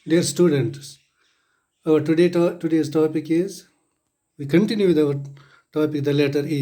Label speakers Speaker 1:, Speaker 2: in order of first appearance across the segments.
Speaker 1: Dear students, our today's topic is we continue with our topic the letter A.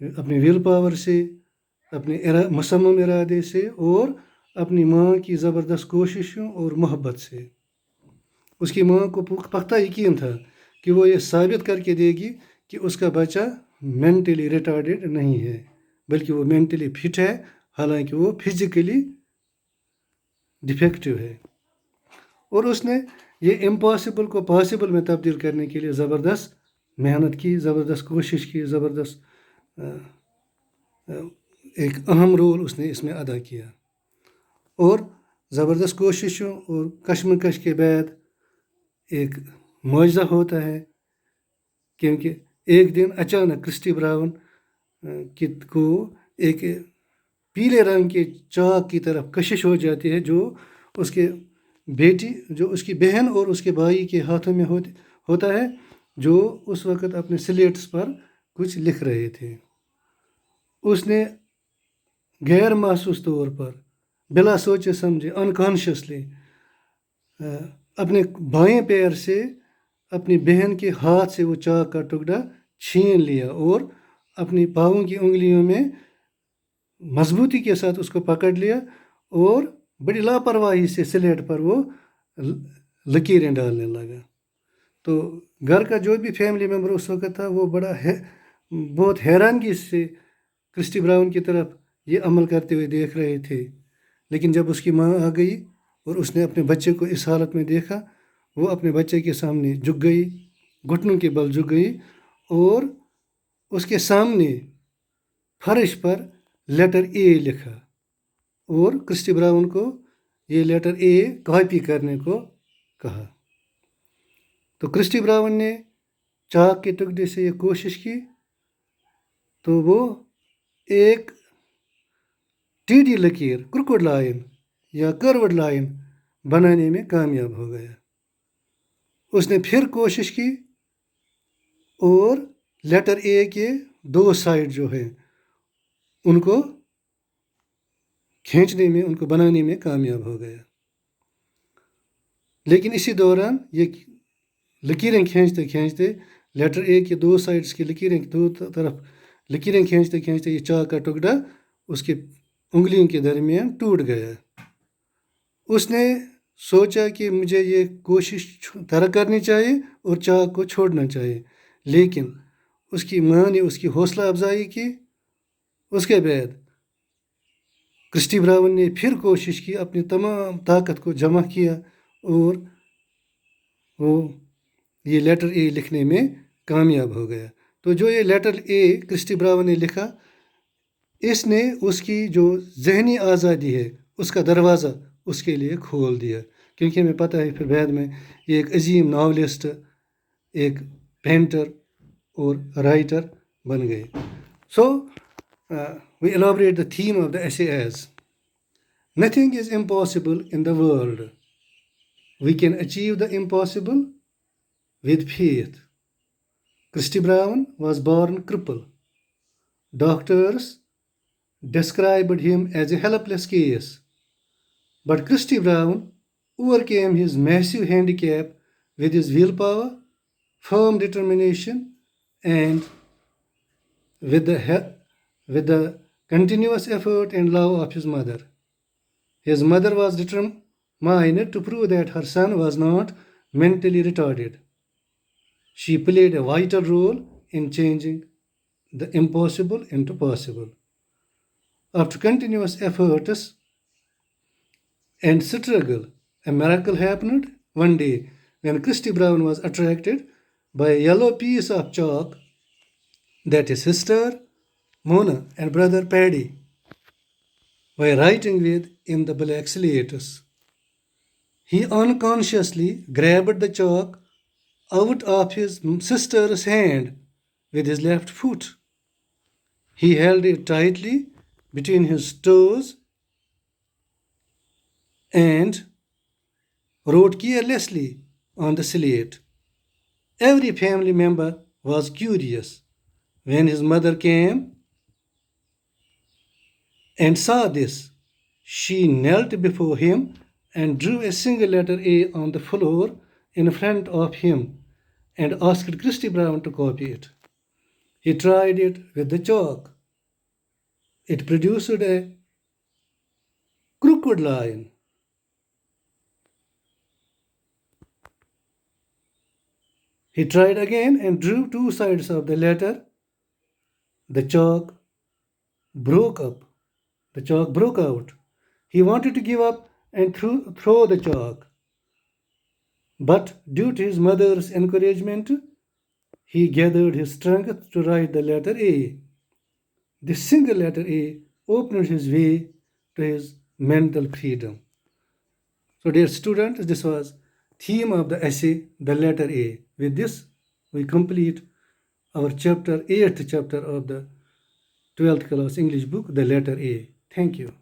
Speaker 1: اپنے well power سے، اپنے مصمم ارادے سے اور اپنی ماں کی زبردست کوششوں اور محبت سے. اس کی ماں کو پختہ یقین تھا کہ وہ یہ ثابت کر کے دے گی کہ اس کا بچہ مینٹلی ریٹارڈڈ نہیں ہے، بلکہ وہ مینٹلی فٹ ہے، حالانکہ وہ فزیکلی ڈیفیکٹو ہے. اور اس نے یہ امپاسبل کو پاسبل میں تبدیل کرنے کے لیے زبردست محنت کی، زبردست کوشش کی، زبردست ایک اہم رول اس نے اس میں ادا کیا. اور زبردست کوششوں اور کشمکش کے بعد ایک معجزہ ہوتا ہے، کیونکہ ایک دن اچانک کرسٹی براؤن کو ایک پیلے رنگ کے چاک کی طرف کشش ہو جاتی ہے، جو اس کے بیٹی، جو اس کی بہن اور اس کے بھائی کے ہاتھوں میں ہوتا ہے، جو اس وقت اپنے سلیٹس پر کچھ لکھ رہے تھے. اس نے غیر محسوس طور پر، بلا سوچے سمجھے، انکانشیسلی اپنے بائیں پیر سے اپنی بہن کے ہاتھ سے وہ چاک کا ٹکڑا چھین لیا اور اپنی پاؤں کی انگلیوں میں مضبوطی کے ساتھ اس کو پکڑ لیا اور بڑی لاپرواہی سے سلیٹ پر وہ لکیریں ڈالنے لگا. تو گھر کا جو بھی فیملی ممبر اس وقت تھا وہ بہت حیرانگی سے کرسٹی براؤن کی طرف یہ عمل کرتے ہوئے دیکھ رہے تھے. لیکن جب اس کی ماں آ گئی اور اس نے اپنے بچے کو اس حالت میں دیکھا، وہ اپنے بچے کے سامنے جھک گئی، گھٹنوں کے بل جھک گئی اور اس کے سامنے فرش پر لیٹر اے لکھا اور کرسٹی براؤن کو یہ لیٹر اے کاپی کرنے کو کہا. تو کرسٹی براؤن نے چاک کے ٹکڑے سے یہ کوشش کی تو وہ ایک ٹیڑھی لکیر، کرکڈ لائن یا کروڈ لائن بنانے میں کامیاب ہو گیا. اس نے پھر کوشش کی اور لیٹر اے کے 2 سائڈ جو ہیں ان کو کھینچنے میں، ان کو بنانے میں کامیاب ہو گیا. لیکن اسی دوران یہ لکیریں کھینچتے کھینچتے، لیٹر اے کے 2 سائڈس کی لکیریں، 2 طرف لکیریں کھینچتے کھینچتے یہ چاک کا ٹکڑا اس کے انگلیوں کے درمیان ٹوٹ گیا. اس نے سوچا کہ مجھے یہ کوشش ترک کرنی چاہیے اور چاک کو چھوڑنا چاہیے، لیکن اس کی ماں نے اس کی حوصلہ افزائی کی. اس کے بعد کرسٹی براؤن نے پھر کوشش کی، اپنی تمام طاقت کو جمع کیا اور وہ یہ لیٹر اے لکھنے میں کامیاب ہو گیا. تو جو یہ لیٹر اے کرسٹی براؤن نے لکھا، اس نے اس کی جو ذہنی آزادی ہے اس کا دروازہ اس کے لیے کھول دیا، کیونکہ ہمیں پتہ ہے پھر بعد میں یہ ایک عظیم ناولسٹ، ایک پینٹر اور رائٹر بن گئے. سو we elaborate the theme of the essay as: nothing is impossible in the world. We can achieve the impossible with faith. Christy Brown was born crippled. Doctors described him as a helpless case. But Christy Brown overcame his massive handicap with his willpower, firm determination, and with the continuous effort and love of his mother. His mother was determined to prove that her son was not mentally retarded. She played a vital role in changing the impossible into possible. After continuous efforts and struggle, a miracle happened one day when Christy Brown was attracted by a yellow piece of chalk that his sister Mona and brother Paddy were writing with in the black slates. He unconsciously grabbed the chalk out of his sister's hand with his left foot. He held it tightly between his toes and wrote carelessly on the slate. Every family member was curious. When his mother came and saw this, she knelt before him and drew a single letter A on the floor in front of him and asked Christy Brown to copy it. He tried it with the chalk. It produced a crooked line. He tried again and drew two sides of the letter. The chalk broke up. The chalk broke out. He wanted to give up and throw the chalk. But due to his mother's encouragement, he gathered his strength to write the letter A. This single letter A opened his way to his mental freedom. So, dear students, this was theme of the essay, the letter A. With this, we complete our chapter, 8th chapter of the 12th class English book, the letter A. Thank you.